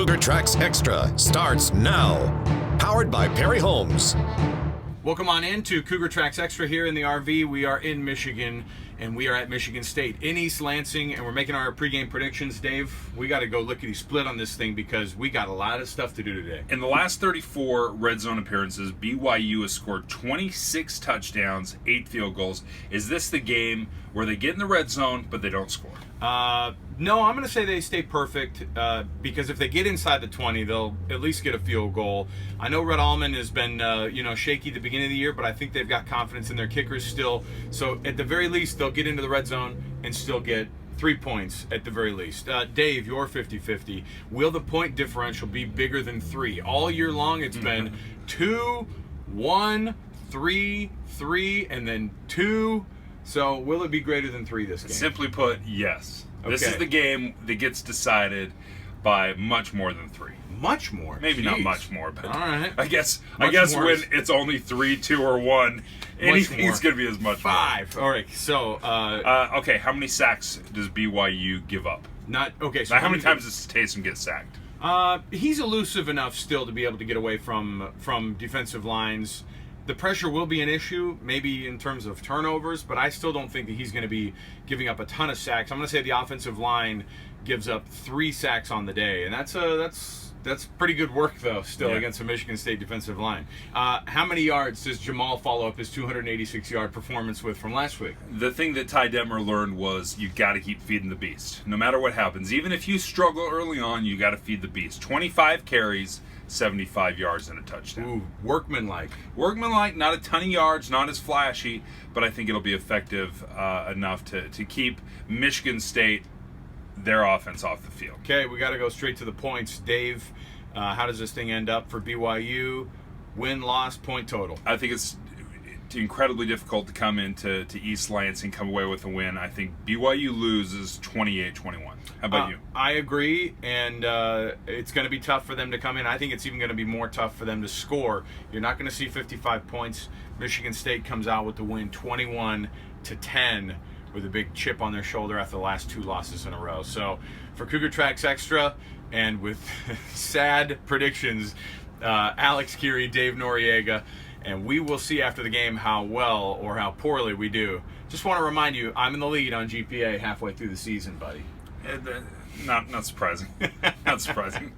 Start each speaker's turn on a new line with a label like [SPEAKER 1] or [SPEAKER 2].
[SPEAKER 1] Cougar Tracks Xtra starts now. Powered by Perry Homes.
[SPEAKER 2] Welcome on in to Cougar Tracks Xtra here in the RV. We are in Michigan, and we are at Michigan State in East Lansing, and we're making our pregame predictions. Dave, we got to go lickety-split on this thing because we got a lot of stuff to do today.
[SPEAKER 3] In the last 34 red zone appearances, BYU has scored 26 touchdowns, 8 field goals. Is this the game where they get in the red zone, but they don't score?
[SPEAKER 2] No, I'm going to say they stay perfect because if they get inside the 20, they'll at least get a field goal. I know Red Allman has been, shaky at the beginning of the year, but I think they've got confidence in their kickers still. So at the very least, they'll get into the red zone and still get 3 points at the very least. Dave, you're 50-50. Will the point differential be bigger than 3? All year long, it's been 2, 1, 3, 3, and then 2. So will it be greater than 3 this game?
[SPEAKER 3] Simply put, yes.
[SPEAKER 2] Okay.
[SPEAKER 3] This is the game that gets decided by much more than 3.
[SPEAKER 2] Much more?
[SPEAKER 3] Maybe
[SPEAKER 2] Jeez.
[SPEAKER 3] not much more, but
[SPEAKER 2] all right.
[SPEAKER 3] I guess
[SPEAKER 2] Much more
[SPEAKER 3] when
[SPEAKER 2] is-
[SPEAKER 3] it's only 3, 2, or 1, anything's going to be as much
[SPEAKER 2] 5. All right. So
[SPEAKER 3] more. Okay, how many sacks does BYU give up?
[SPEAKER 2] not okay. So
[SPEAKER 3] Now, how many times does Taysom get sacked?
[SPEAKER 2] he's elusive enough still to be able to get away from defensive lines. The pressure will be an issue, maybe in terms of turnovers, but I still don't think that he's going to be giving up a ton of sacks. I'm going to say the offensive line gives up 3 sacks on the day, and that's pretty good work though. Still against a Michigan State defensive line. How many yards does Jamal follow up his 286-yard performance with from last week?
[SPEAKER 3] The thing that Ty Detmer learned was you got to keep feeding the beast. No matter what happens, even if you struggle early on, you got to feed the beast. 25 carries, 75 yards and a touchdown.
[SPEAKER 2] Ooh, workmanlike.
[SPEAKER 3] Workmanlike, not a ton of yards, not as flashy, but I think it'll be effective enough to keep Michigan State, their offense, off the field.
[SPEAKER 2] Okay, we got to go straight to the points. Dave, how does this thing end up for BYU? Win, loss, point total.
[SPEAKER 3] I think it's incredibly difficult to come into East Lansing, come away with a win. I think BYU loses 28-21. How about you?
[SPEAKER 2] I agree, and it's going to be tough for them to come in. I think it's even going to be more tough for them to score. You're not going to see 55 points. Michigan State comes out with the win 21-10 with a big chip on their shoulder after the last 2 losses in a row. So for Cougar Tracks Xtra, and with sad predictions, Alex Keary, Dave Noriega, and we will see after the game how well or how poorly we do. Just want to remind you, I'm in the lead on GPA halfway through the season, buddy.
[SPEAKER 3] Not surprising. Not surprising.